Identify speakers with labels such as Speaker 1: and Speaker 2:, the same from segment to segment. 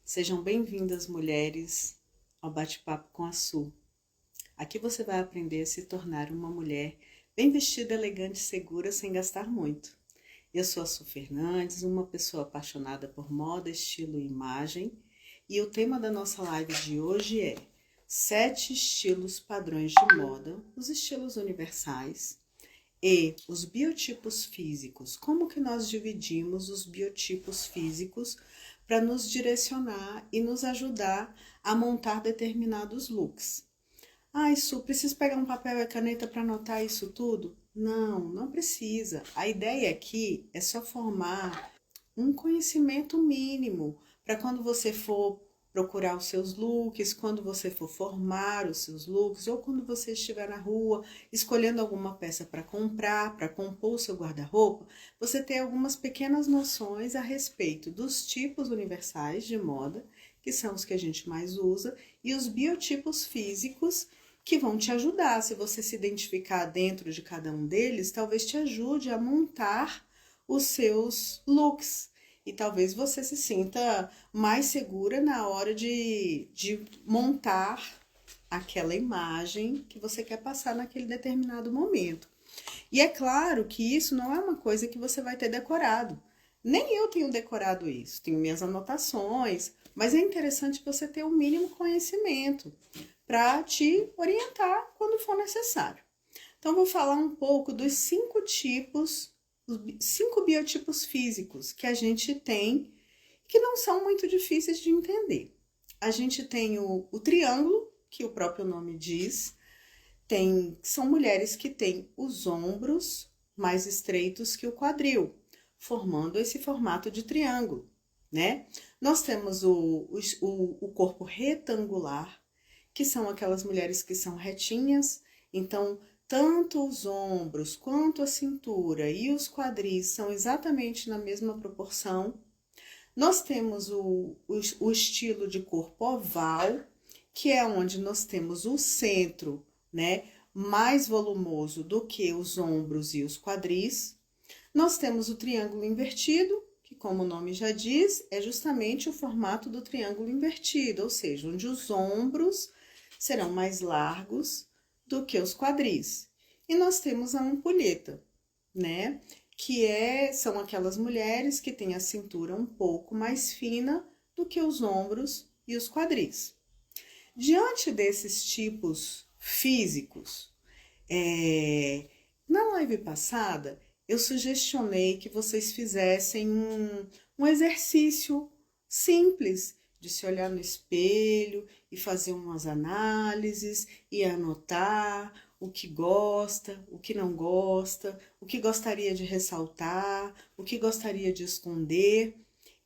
Speaker 1: Sejam bem-vindas, mulheres, ao Bate-Papo com a Su. Aqui você vai aprender a se tornar uma mulher bem vestida, elegante e segura sem gastar muito. Eu sou a Su Fernandes, uma pessoa apaixonada por moda, estilo e imagem, e o tema da nossa live de hoje é 7 estilos padrões de moda, os estilos universais e os biotipos físicos. Como que nós dividimos os biotipos físicos para nos direcionar e nos ajudar a montar determinados looks. Su, preciso pegar um papel e caneta para anotar isso tudo? Não precisa. A ideia aqui é só formar um conhecimento mínimo para quando você for procurar os seus looks, quando você for formar os seus looks, ou quando você estiver na rua escolhendo alguma peça para comprar, para compor o seu guarda-roupa, você ter algumas pequenas noções a respeito dos tipos universais de moda, que são os que a gente mais usa, e os biotipos físicos que vão te ajudar. Se você se identificar dentro de cada um deles, talvez te ajude a montar os seus looks. E talvez você se sinta mais segura na hora de montar aquela imagem que você quer passar naquele determinado momento. E é claro que isso não é uma coisa que você vai ter decorado. Nem eu tenho decorado isso, tenho minhas anotações, mas é interessante você ter o mínimo conhecimento para te orientar quando for necessário. Então, vou falar um pouco dos 5 tipos, os 5 biotipos físicos que a gente tem, que não são muito difíceis de entender. A gente tem o triângulo, que o próprio nome diz, são mulheres que têm os ombros mais estreitos que o quadril, formando esse formato de triângulo, né? Nós temos o corpo retangular, que são aquelas mulheres que são retinhas, então tanto os ombros quanto a cintura e os quadris são exatamente na mesma proporção. Nós temos o estilo de corpo oval, que é onde nós temos o centro, né, mais volumoso do que os ombros e os quadris. Nós temos o triângulo invertido, que, como o nome já diz, é justamente o formato do triângulo invertido, ou seja, onde os ombros serão mais largos do que os quadris. E nós temos a ampulheta, né? São aquelas mulheres que têm a cintura um pouco mais fina do que os ombros e os quadris. Diante desses tipos físicos, na live passada, eu sugestionei que vocês fizessem um exercício simples de se olhar no espelho e fazer umas análises e anotar o que gosta, o que não gosta, o que gostaria de ressaltar, o que gostaria de esconder.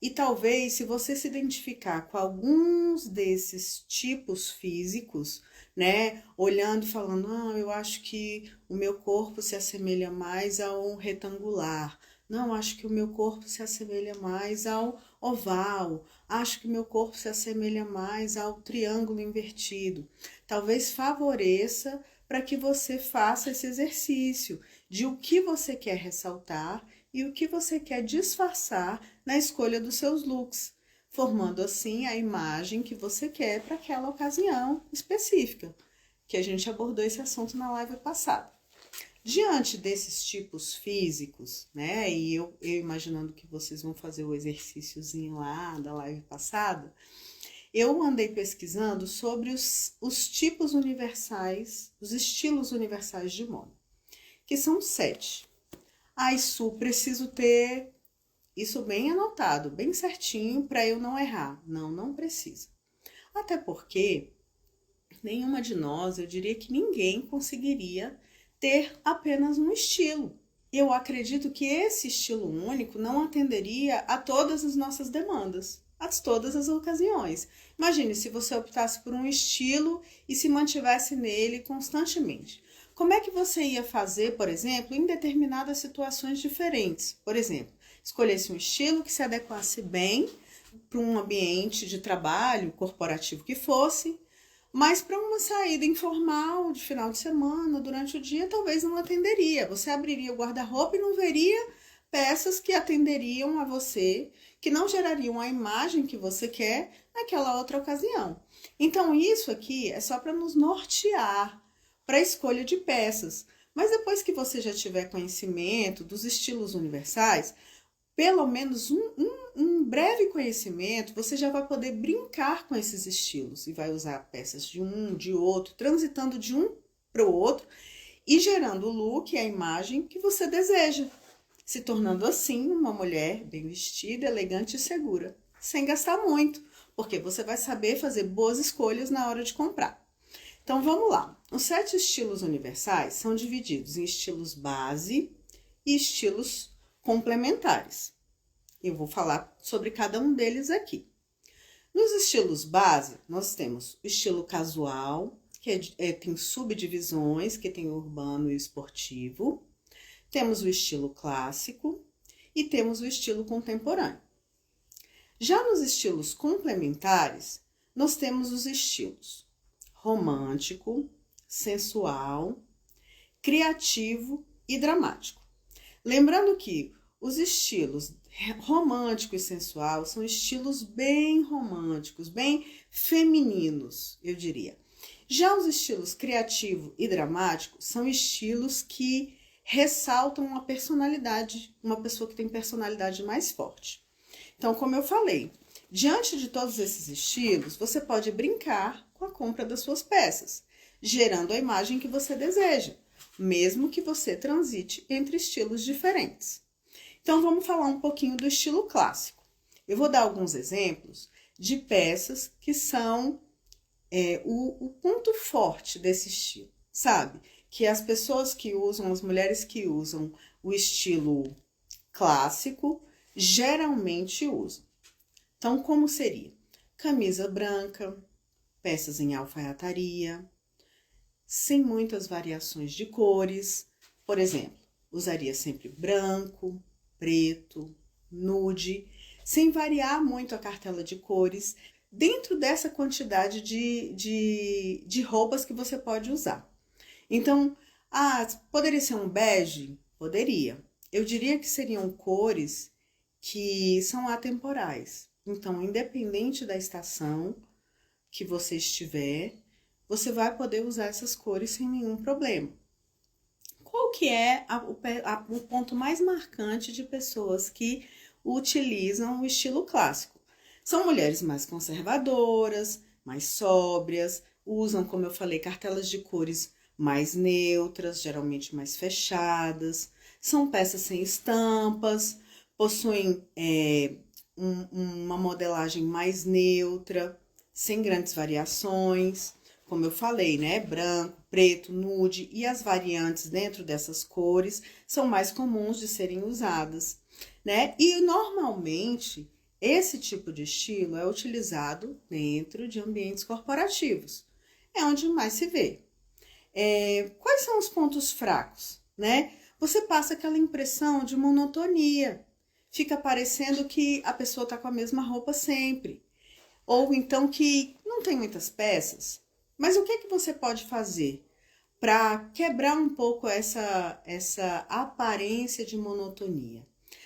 Speaker 1: E talvez, se você se identificar com alguns desses tipos físicos, né, olhando e falando, eu acho que o meu corpo se assemelha mais ao retangular, não, acho que o meu corpo se assemelha mais ao oval, acho que o meu corpo se assemelha mais ao triângulo invertido. Talvez favoreça para que você faça esse exercício de o que você quer ressaltar e o que você quer disfarçar na escolha dos seus looks, formando assim a imagem que você quer para aquela ocasião específica, que a gente abordou esse assunto na live passada. Diante desses tipos físicos, né, e eu imaginando que vocês vão fazer o exercíciozinho lá da live passada, eu andei pesquisando sobre os tipos universais, os estilos universais de moda, que são 7. Su, preciso ter isso bem anotado, bem certinho, para eu não errar. Não precisa. Até porque nenhuma de nós, eu diria que ninguém conseguiria ter apenas um estilo. Eu acredito que esse estilo único não atenderia a todas as nossas demandas, a todas as ocasiões. Imagine se você optasse por um estilo e se mantivesse nele constantemente. Como é que você ia fazer, por exemplo, em determinadas situações diferentes? Por exemplo, escolhesse um estilo que se adequasse bem para um ambiente de trabalho corporativo que fosse, mas para uma saída informal de final de semana, durante o dia, talvez não atenderia. Você abriria o guarda-roupa e não veria peças que atenderiam a você, que não gerariam a imagem que você quer naquela outra ocasião. Então, isso aqui é só para nos nortear para a escolha de peças. Mas depois que você já tiver conhecimento dos estilos universais, pelo menos um breve conhecimento, você já vai poder brincar com esses estilos e vai usar peças de um, de outro, transitando de um para o outro e gerando o look, a imagem que você deseja, se tornando assim uma mulher bem vestida, elegante e segura, sem gastar muito, porque você vai saber fazer boas escolhas na hora de comprar. Então vamos lá. Os 7 estilos universais são divididos em estilos base e estilos complementares. Eu vou falar sobre cada um deles aqui. Nos estilos base, nós temos o estilo casual, que tem subdivisões, que tem o urbano e o esportivo. Temos o estilo clássico e temos o estilo contemporâneo. Já nos estilos complementares, nós temos os estilos romântico, sensual, criativo e dramático. Lembrando que os estilos romântico e sensual são estilos bem românticos, bem femininos, eu diria. Já os estilos criativo e dramático são estilos que ressaltam uma personalidade, uma pessoa que tem personalidade mais forte. Então, como eu falei, diante de todos esses estilos, você pode brincar com a compra das suas peças, gerando a imagem que você deseja, mesmo que você transite entre estilos diferentes. Então, vamos falar um pouquinho do estilo clássico. Eu vou dar alguns exemplos de peças que são o ponto forte desse estilo, sabe? Que as pessoas que usam, as mulheres que usam o estilo clássico, geralmente usam. Então, como seria? Camisa branca, peças em alfaiataria, sem muitas variações de cores. Por exemplo, usaria sempre branco, preto, nude, sem variar muito a cartela de cores, dentro dessa quantidade de roupas que você pode usar. Então, poderia ser um bege? Poderia. Eu diria que seriam cores que são atemporais. Então, independente da estação que você estiver, você vai poder usar essas cores sem nenhum problema. Qual que é o ponto mais marcante de pessoas que utilizam o estilo clássico? São mulheres mais conservadoras, mais sóbrias, usam, como eu falei, cartelas de cores mais neutras, geralmente mais fechadas, são peças sem estampas, possuem uma modelagem mais neutra, sem grandes variações, como eu falei, né? Branco, preto, nude e as variantes dentro dessas cores são mais comuns de serem usadas, né? E normalmente esse tipo de estilo é utilizado dentro de ambientes corporativos, é onde mais se vê. Quais são os pontos fracos, né? Você passa aquela impressão de monotonia, fica parecendo que a pessoa está com a mesma roupa sempre, ou então que não tem muitas peças. Mas o que que você pode fazer para quebrar um pouco essa aparência de monotonia?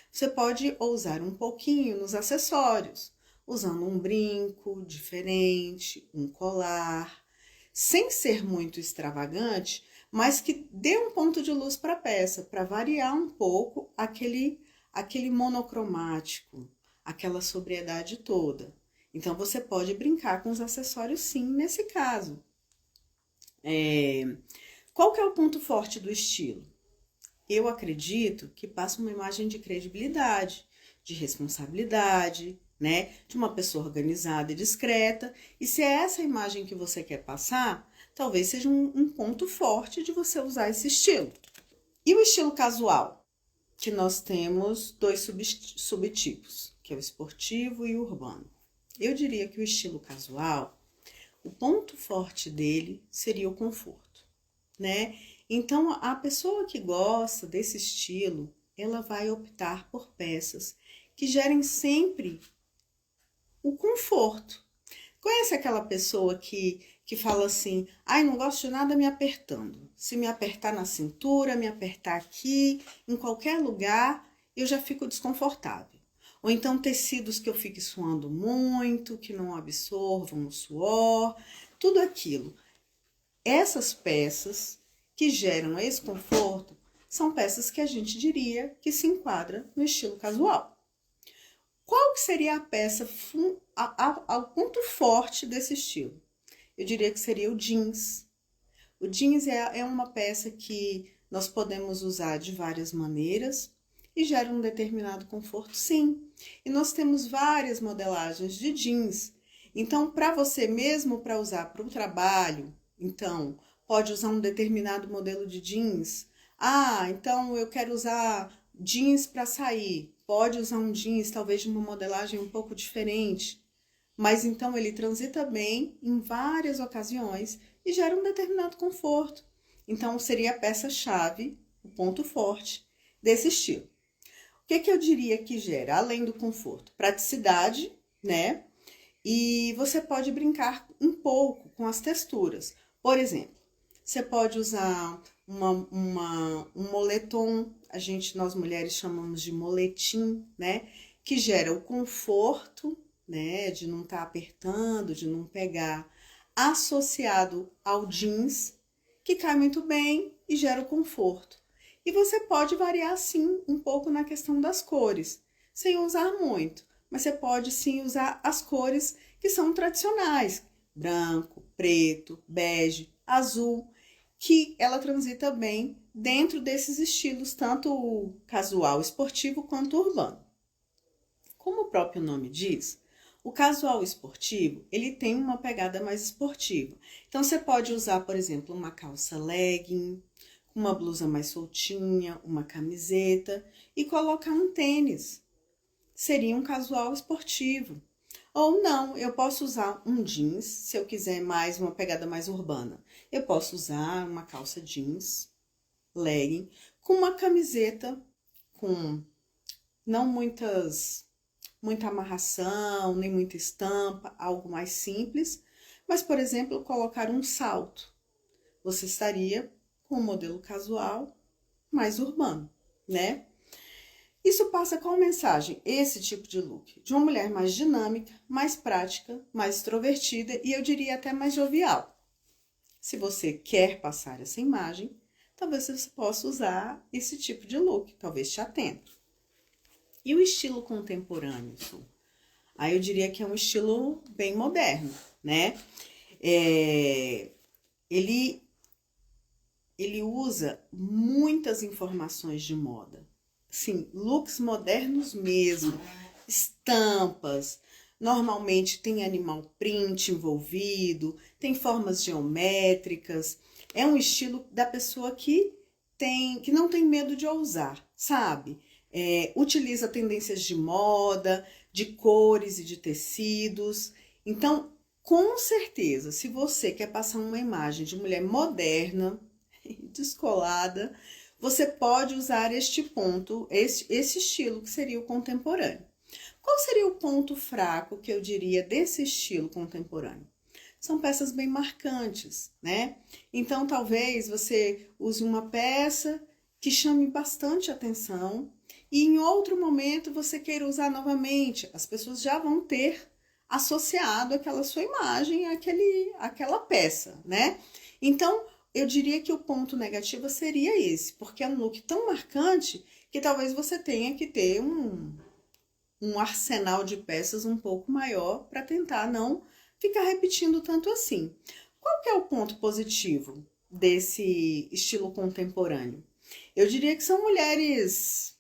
Speaker 1: Você pode ousar um pouquinho nos acessórios, usando um brinco diferente, um colar, sem ser muito extravagante, mas que dê um ponto de luz para a peça, para variar um pouco aquele monocromático, aquela sobriedade toda. Então, você pode brincar com os acessórios sim, nesse caso. Qual que é o ponto forte do estilo? Eu acredito que passa uma imagem de credibilidade, de responsabilidade, né? De uma pessoa organizada e discreta. E se é essa imagem que você quer passar, talvez seja um ponto forte de você usar esse estilo. E o estilo casual? Que nós temos 2 subtipos, que é o esportivo e o urbano. Eu diria que o estilo casual, o ponto forte dele seria o conforto, né? Então, a pessoa que gosta desse estilo, ela vai optar por peças que gerem sempre o conforto. Conhece aquela pessoa que fala assim, não gosto de nada me apertando. Se me apertar na cintura, me apertar aqui, em qualquer lugar, eu já fico desconfortável. ou então tecidos que eu fique suando muito, que não absorvam o suor, tudo aquilo. Essas peças que geram esse conforto são peças que a gente diria que se enquadra no estilo casual. Qual que seria a peça, o ponto forte desse estilo? Eu diria que seria o jeans. O jeans é uma peça que nós podemos usar de várias maneiras e gera um determinado conforto, sim. E nós temos várias modelagens de jeans. Então, para você mesmo, para usar para o trabalho, então, pode usar um determinado modelo de jeans. Ah, então eu quero usar jeans para sair. Pode usar um jeans, talvez de uma modelagem um pouco diferente. Mas então ele transita bem em várias ocasiões e gera um determinado conforto. Então seria a peça-chave, o ponto forte desse estilo. O que eu diria que gera, além do conforto? Praticidade, né? E você pode brincar um pouco com as texturas. Por exemplo, você pode usar um moletom, nós mulheres chamamos de moletim, né? Que gera o conforto, né? De não estar apertando, de não pegar, associado ao jeans, que cai muito bem e gera o conforto. E você pode variar, sim, um pouco na questão das cores, sem usar muito. Mas você pode, sim, usar as cores que são tradicionais. Branco, preto, bege, azul, que ela transita bem dentro desses estilos, tanto casual, esportivo, quanto urbano. Como o próprio nome diz, o casual esportivo, ele tem uma pegada mais esportiva. Então, você pode usar, por exemplo, uma calça legging, uma blusa mais soltinha, uma camiseta e colocar um tênis. Seria um casual esportivo. Ou não, eu posso usar um jeans, se eu quiser mais uma pegada mais urbana. Eu posso usar uma calça jeans, legging, com uma camiseta com não muita amarração, nem muita estampa, algo mais simples. Mas, por exemplo, colocar um salto. Você estaria com um modelo casual mais urbano, né? Isso passa qual mensagem? Esse tipo de look, de uma mulher mais dinâmica, mais prática, mais extrovertida e eu diria até mais jovial. Se você quer passar essa imagem, talvez você possa usar esse tipo de look, talvez te atenda. E o estilo contemporâneo? Aí eu diria que é um estilo bem moderno, né? Ele usa muitas informações de moda. Sim, looks modernos mesmo, estampas, normalmente tem animal print envolvido, tem formas geométricas, é um estilo da pessoa que não tem medo de ousar, sabe? Utiliza tendências de moda, de cores e de tecidos. Então, com certeza, se você quer passar uma imagem de mulher moderna, descolada, você pode usar este ponto, esse estilo que seria o contemporâneo. Qual seria o ponto fraco que eu diria desse estilo contemporâneo? São peças bem marcantes, né? Então, talvez você use uma peça que chame bastante atenção e em outro momento você queira usar novamente. As pessoas já vão ter associado aquela sua imagem àquela peça, né? Então, eu diria que o ponto negativo seria esse, porque é um look tão marcante que talvez você tenha que ter um arsenal de peças um pouco maior para tentar não ficar repetindo tanto assim. Qual que é o ponto positivo desse estilo contemporâneo? Eu diria que são mulheres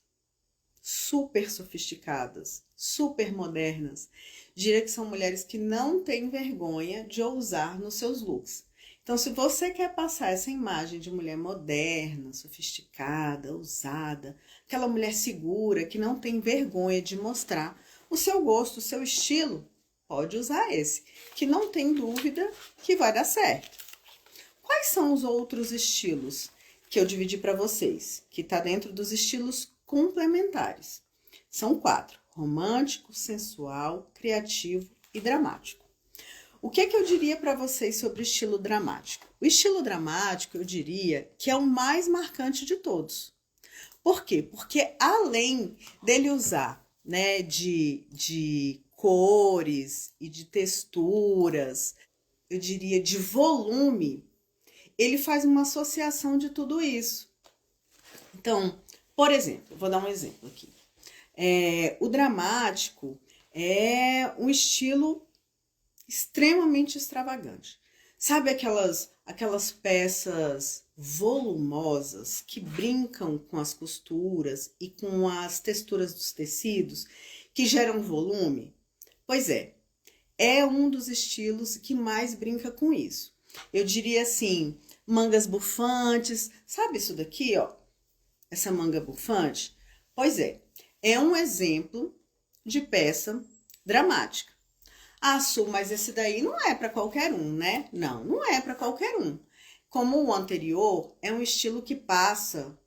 Speaker 1: super sofisticadas, super modernas. Diria que são mulheres que não têm vergonha de ousar nos seus looks. Então, se você quer passar essa imagem de mulher moderna, sofisticada, ousada, aquela mulher segura, que não tem vergonha de mostrar o seu gosto, o seu estilo, pode usar esse, que não tem dúvida que vai dar certo. Quais são os outros estilos que eu dividi para vocês, que está dentro dos estilos complementares? São 4, romântico, sensual, criativo e dramático. O que eu diria para vocês sobre o estilo dramático? O estilo dramático, eu diria que é o mais marcante de todos. Por quê? Porque além dele usar né, de cores e de texturas, eu diria de volume, ele faz uma associação de tudo isso. Então, por exemplo, vou dar um exemplo aqui. O dramático é um estilo extremamente extravagante. Sabe aquelas peças volumosas que brincam com as costuras e com as texturas dos tecidos que geram volume? Pois é um dos estilos que mais brinca com isso. Eu diria assim, mangas bufantes, sabe isso daqui, ó? Essa manga bufante? Pois é um exemplo de peça dramática. Ah, Su, mas esse daí não é para qualquer um, né? Não, não é para qualquer um. Como o anterior, é um estilo que passa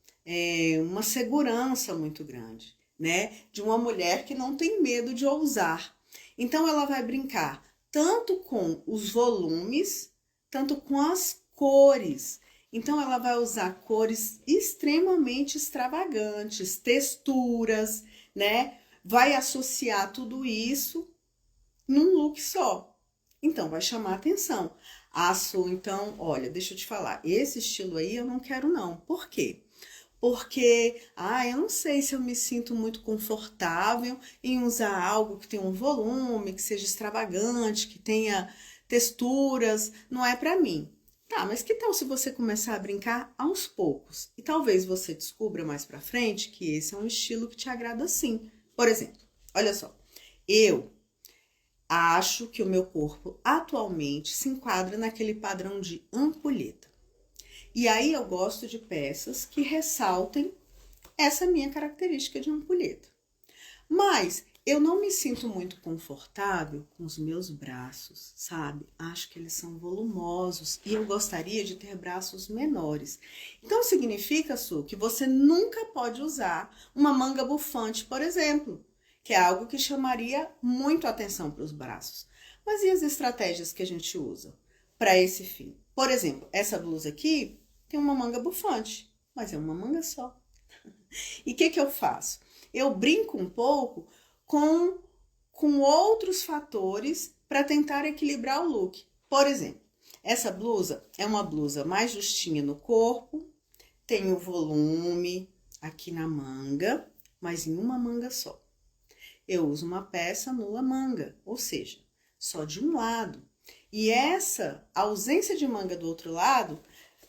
Speaker 1: uma segurança muito grande, né? De uma mulher que não tem medo de ousar. Então, ela vai brincar tanto com os volumes, tanto com as cores. Então, ela vai usar cores extremamente extravagantes, texturas, né? Vai associar tudo isso num look só. Então, vai chamar atenção. Ah, Su, então, olha, deixa eu te falar, esse estilo aí eu não quero não. Por quê? Porque, eu não sei se eu me sinto muito confortável em usar algo que tenha um volume, que seja extravagante, que tenha texturas, não é pra mim. Tá, mas que tal se você começar a brincar aos poucos? E talvez você descubra mais pra frente que esse é um estilo que te agrada sim. Por exemplo, olha só, eu acho que o meu corpo atualmente se enquadra naquele padrão de ampulheta. E aí eu gosto de peças que ressaltem essa minha característica de ampulheta. Mas eu não me sinto muito confortável com os meus braços, sabe? Acho que eles são volumosos e eu gostaria de ter braços menores. Então significa, Su, que você nunca pode usar uma manga bufante, por exemplo, que é algo que chamaria muito atenção para os braços. Mas e as estratégias que a gente usa para esse fim? Por exemplo, essa blusa aqui tem uma manga bufante, mas é uma manga só. E o que eu faço? Eu brinco um pouco com outros fatores para tentar equilibrar o look. Por exemplo, essa blusa é uma blusa mais justinha no corpo, tem o volume aqui na manga, mas em uma manga só. Eu uso uma peça nula manga, ou seja, só de um lado. E essa ausência de manga do outro lado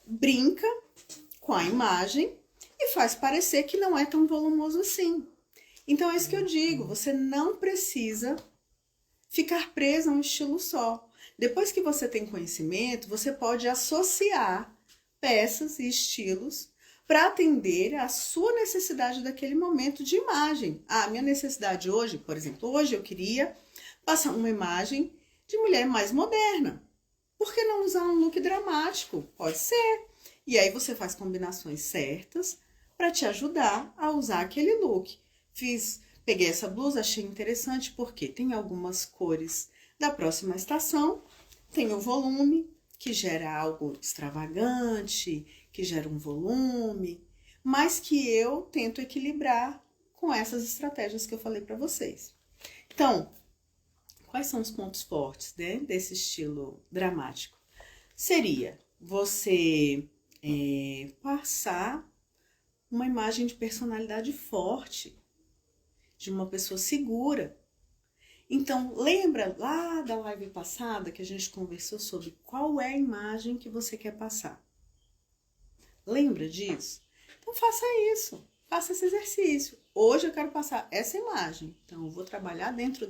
Speaker 1: brinca com a imagem e faz parecer que não é tão volumoso assim. Então é isso que eu digo, você não precisa ficar preso a um estilo só. Depois que você tem conhecimento, você pode associar peças e estilos para atender à sua necessidade daquele momento de imagem. A minha necessidade hoje, por exemplo, hoje eu queria passar uma imagem de mulher mais moderna. Por que não usar um look dramático? Pode ser. E aí você faz combinações certas para te ajudar a usar aquele look. Peguei essa blusa, achei interessante porque tem algumas cores da próxima estação, tem o volume, que gera algo extravagante, que gera um volume, mas que eu tento equilibrar com essas estratégias que eu falei para vocês. Então, quais são os pontos fortes, né, desse estilo dramático? Seria você passar uma imagem de personalidade forte, de uma pessoa segura. Então, lembra lá da live passada que a gente conversou sobre qual é a imagem que você quer passar? Lembra disso? Então, faça isso. Faça esse exercício. Hoje eu quero passar essa imagem. Então, eu vou trabalhar dentro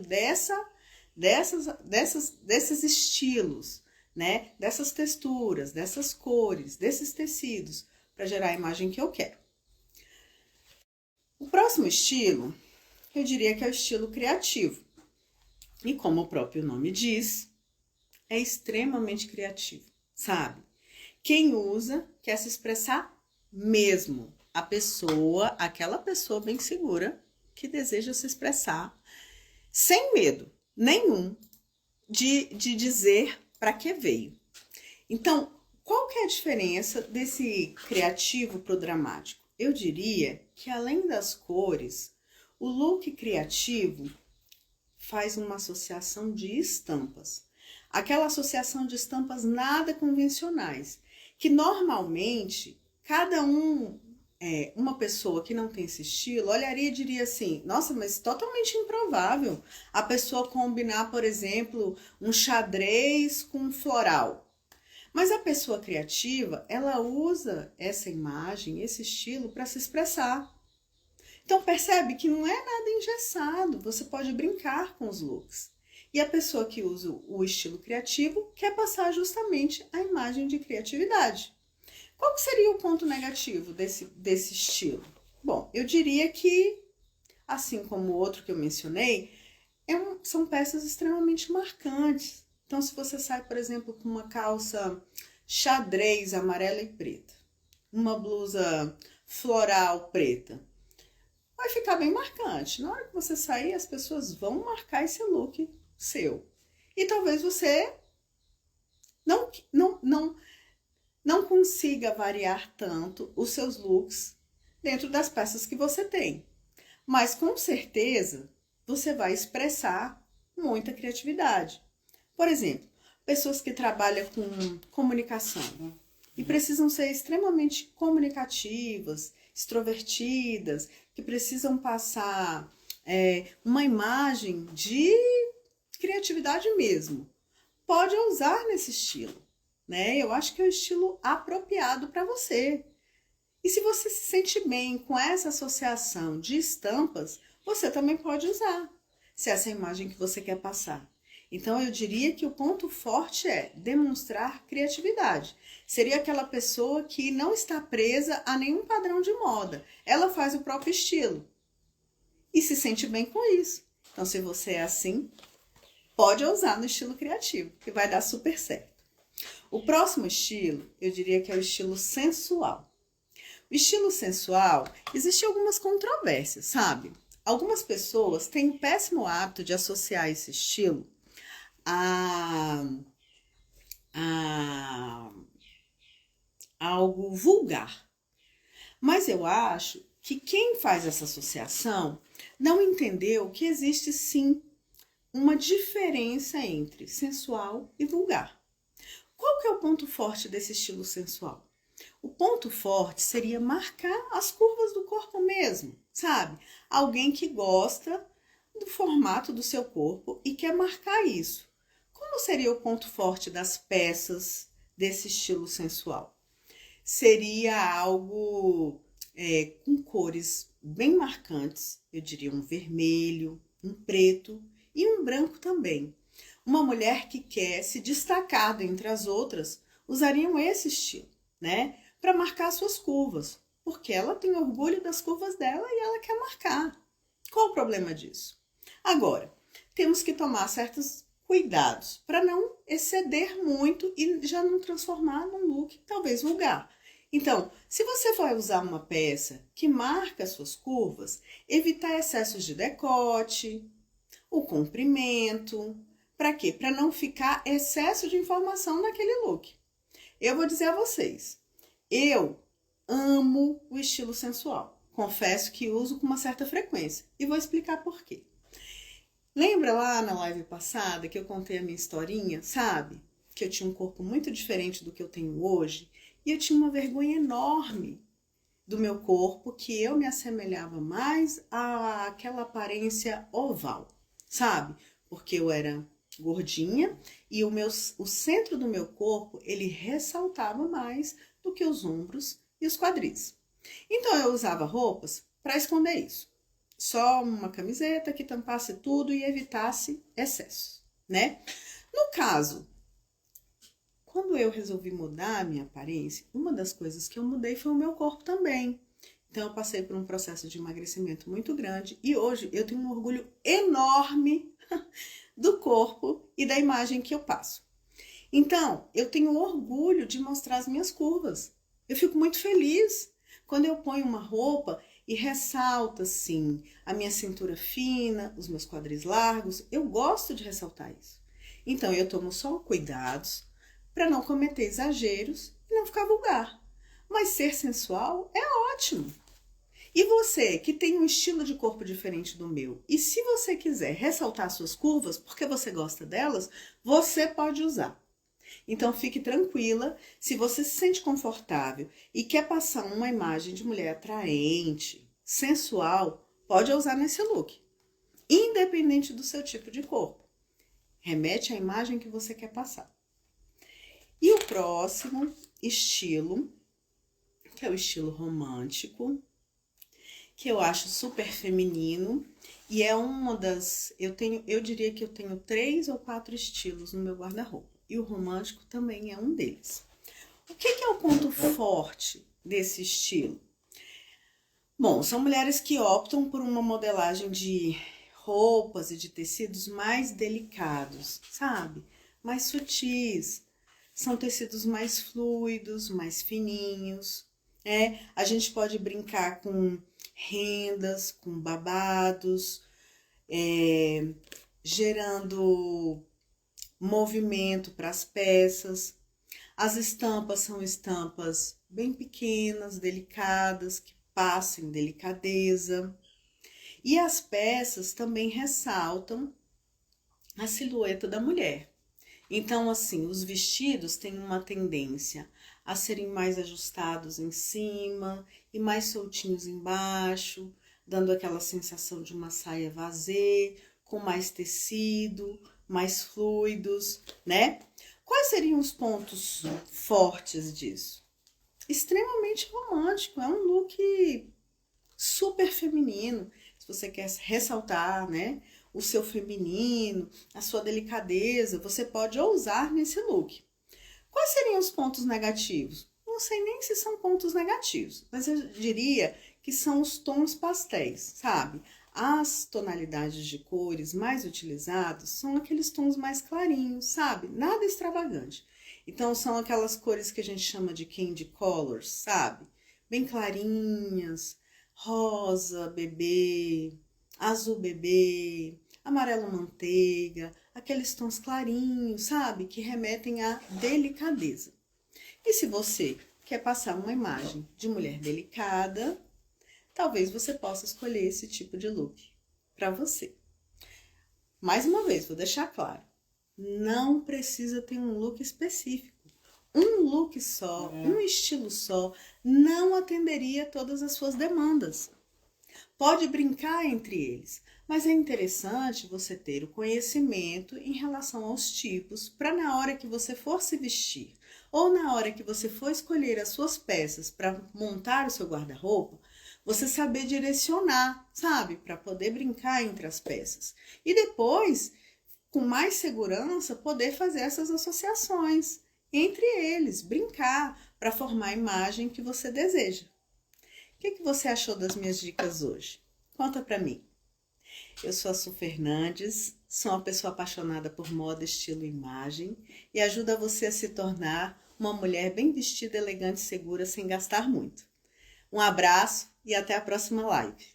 Speaker 1: desses estilos, né? Dessas texturas, dessas cores, desses tecidos, para gerar a imagem que eu quero. O próximo estilo, eu diria que é o estilo criativo. E como o próprio nome diz, é extremamente criativo, sabe? Quem usa quer se expressar mesmo. Aquela pessoa bem segura que deseja se expressar sem medo nenhum de dizer para que veio. Então, qual que é a diferença desse criativo para o dramático? Eu diria que além das cores, O look criativo faz uma associação de estampas. Aquela associação de estampas nada convencionais, que normalmente uma pessoa que não tem esse estilo olharia e diria assim: nossa, mas totalmente improvável a pessoa combinar, por exemplo, um xadrez com floral. Mas a pessoa criativa, ela usa essa imagem, esse estilo para se expressar. Então percebe que não é nada engessado, você pode brincar com os looks. E a pessoa que usa o estilo criativo quer passar justamente a imagem de criatividade. Qual que seria o ponto negativo desse estilo? Bom, eu diria que, assim como o outro que eu mencionei, são peças extremamente marcantes. Então, se você sai, por exemplo, com uma calça xadrez amarela e preta, uma blusa floral preta, vai ficar bem marcante. Na hora que você sair, as pessoas vão marcar esse look seu. E talvez você não consiga variar tanto os seus looks dentro das peças que você tem. Mas com certeza você vai expressar muita criatividade. Por exemplo, pessoas que trabalham com comunicação e precisam ser extremamente comunicativas, extrovertidas, que precisam passar uma imagem de criatividade mesmo. Pode usar nesse estilo, né? Eu acho que é o estilo apropriado para você. E se você se sente bem com essa associação de estampas, você também pode usar, se essa é a imagem que você quer passar. Então, eu diria que o ponto forte é demonstrar criatividade. Seria aquela pessoa que não está presa a nenhum padrão de moda. Ela faz o próprio estilo e se sente bem com isso. Então, se você é assim, pode usar no estilo criativo, que vai dar super certo. O próximo estilo, eu diria que é o estilo sensual. O estilo sensual, existem algumas controvérsias, sabe? Algumas pessoas têm o péssimo hábito de associar esse estilo a algo vulgar. Mas eu acho que quem faz essa associação não entendeu que existe sim uma diferença entre sensual e vulgar. Qual que é o ponto forte desse estilo sensual? O ponto forte seria marcar as curvas do corpo mesmo, sabe? Alguém que gosta do formato do seu corpo e quer marcar isso. Como seria o ponto forte das peças desse estilo sensual? Seria algo com cores bem marcantes, eu diria um vermelho, um preto e um branco também. Uma mulher que quer se destacar dentre as outras usaria esse estilo, né? Para marcar suas curvas, porque ela tem orgulho das curvas dela e ela quer marcar. Qual o problema disso? Agora, temos que tomar certos cuidados para não exceder muito e já não transformar num look talvez vulgar. Então, se você vai usar uma peça que marca suas curvas, evitar excessos de decote, o comprimento. Para quê? Para não ficar excesso de informação naquele look. Eu vou dizer a vocês, eu amo o estilo sensual. Confesso que uso com uma certa frequência e vou explicar por quê. Lembra lá na live passada que eu contei a minha historinha, sabe? Que eu tinha um corpo muito diferente do que eu tenho hoje e eu tinha uma vergonha enorme do meu corpo, que eu me assemelhava mais àquela aparência oval, sabe? Porque eu era gordinha e o centro do meu corpo, ele ressaltava mais do que os ombros e os quadris. Então eu usava roupas para esconder isso. Só uma camiseta que tampasse tudo e evitasse excessos, né? No caso, quando eu resolvi mudar a minha aparência, uma das coisas que eu mudei foi o meu corpo também. Então eu passei por um processo de emagrecimento muito grande e hoje eu tenho um orgulho enorme do corpo e da imagem que eu passo. Então, eu tenho orgulho de mostrar as minhas curvas. Eu fico muito feliz quando eu ponho uma roupa e ressalta, assim, a minha cintura fina, os meus quadris largos. Eu gosto de ressaltar isso. Então, eu tomo só cuidados para não cometer exageros e não ficar vulgar. Mas ser sensual é ótimo. E você, que tem um estilo de corpo diferente do meu, e se você quiser ressaltar suas curvas, porque você gosta delas, você pode usar. Então fique tranquila, se você se sente confortável e quer passar uma imagem de mulher atraente, sensual, pode usar nesse look, independente do seu tipo de corpo. Remete à imagem que você quer passar. E o próximo estilo, que é o estilo romântico, que eu acho super feminino e é uma das... Eu diria que eu tenho 3 ou 4 estilos no meu guarda-roupa. E o romântico também é um deles. O que é o ponto forte desse estilo? Bom, são mulheres que optam por uma modelagem de roupas e de tecidos mais delicados, sabe? Mais sutis. São tecidos mais fluidos, mais fininhos. A gente pode brincar com rendas, com babados, gerando movimento para as peças. As estampas são estampas bem pequenas, delicadas, que passem delicadeza. E as peças também ressaltam a silhueta da mulher. Então, assim, os vestidos têm uma tendência a serem mais ajustados em cima e mais soltinhos embaixo, dando aquela sensação de uma saia vazê, com mais tecido, mais fluidos, né? Quais seriam os pontos fortes disso? Extremamente romântico, é um look super feminino. Se você quer ressaltar, né, o seu feminino, a sua delicadeza, você pode ousar nesse look. Quais seriam os pontos negativos? Não sei nem se são pontos negativos, mas eu diria que são os tons pastéis, sabe? As tonalidades de cores mais utilizadas são aqueles tons mais clarinhos, sabe? Nada extravagante. Então, são aquelas cores que a gente chama de candy colors, sabe? Bem clarinhas, rosa bebê, azul bebê, amarelo manteiga, aqueles tons clarinhos, sabe? Que remetem à delicadeza. E se você quer passar uma imagem de mulher delicada, talvez você possa escolher esse tipo de look para você. Mais uma vez, vou deixar claro, não precisa ter um look específico. Um look só, um estilo só, não atenderia todas as suas demandas. Pode brincar entre eles, mas é interessante você ter o conhecimento em relação aos tipos para na hora que você for se vestir ou na hora que você for escolher as suas peças para montar o seu guarda-roupa, você saber direcionar, sabe? Para poder brincar entre as peças. E depois, com mais segurança, poder fazer essas associações entre eles, brincar para formar a imagem que você deseja. O que você achou das minhas dicas hoje? Conta pra mim. Eu sou a Su Fernandes, sou uma pessoa apaixonada por moda, estilo e imagem e ajuda você a se tornar uma mulher bem vestida, elegante e segura sem gastar muito. Um abraço e até a próxima live.